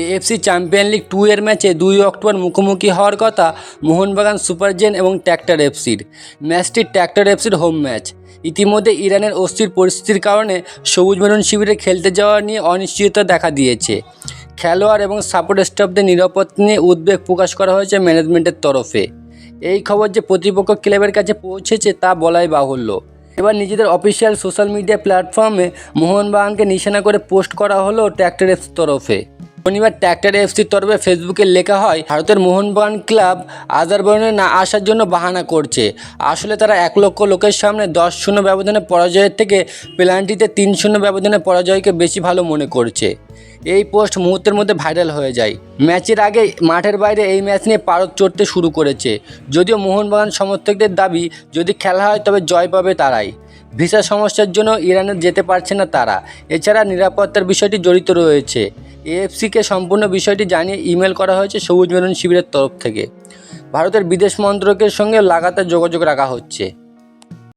AFC champion league 2 এর ম্যাচে 2 October মুখোমুখি হওয়ার কথা মোহনবাগান সুপারজেন এবং ট্র্যাক্টর এফসির। ম্যাচটি ট্র্যাক্টর এফসির হোম ম্যাচ। ইতিমধ্যে ইরানের অস্থির পরিস্থিতির কারণে সবুজ মেরুন শিবিরে খেলতে যাওয়া নিয়ে অনিশ্চয়তা দেখা দিয়েছে। খেলোয়াড় এবং সাপোর্ট স্টাফদের নিরাপত্তা নিয়ে উদ্বেগ প্রকাশ করা হয়েছে ম্যানেজমেন্টের তরফে। এই খবর যে প্রতিপক্ষ ক্লাবের কাছে পৌঁছেছে তা বলাই বাহুল্য। এবার নিজেদের অফিসিয়াল সোশ্যাল মিডিয়া প্ল্যাটফর্মে মোহনবাগানকে নিশানা করে পোস্ট করা হলো ট্র্যাক্টর এফসির তরফে। শনিবার ট্র্যাক্টর এফসির তরফে ফেসবুকে লেখা হয়, ভারতের মোহনবাগান ক্লাব আজারবাইজানে না আসার জন্য বাহানা করছে। আসলে তারা 1 লক্ষ লোকের সামনে 10-0 ব্যবধানে পরাজয়ের থেকে পেনাল্টিতে 3-0 ব্যবধানে পরাজয়কে বেশি ভালো মনে করছে। এই পোস্ট মুহূর্তের মধ্যে ভাইরাল হয়ে যায়। ম্যাচের আগে মাঠের বাইরে এই ম্যাচ নিয়ে পারদ চড়তে শুরু করেছে। যদিও মোহনবাগান সমর্থকদের দাবি, যদি খেলা হয় তবে জয় পাবে তারাই। ভিসা সমস্যার জন্য ইরানে যেতে পারছে না তারা। এছাড়া নিরাপত্তার বিষয়টি জড়িত রয়েছে। এএফসিকে সম্পূর্ণ বিষয়টি জানিয়ে ইমেল করা হয়েছে সবুজ মেরুন শিবিরের তরফ থেকে। ভারতের বিদেশ মন্ত্রকের সঙ্গে লাগাতার যোগাযোগ রাখা হচ্ছে।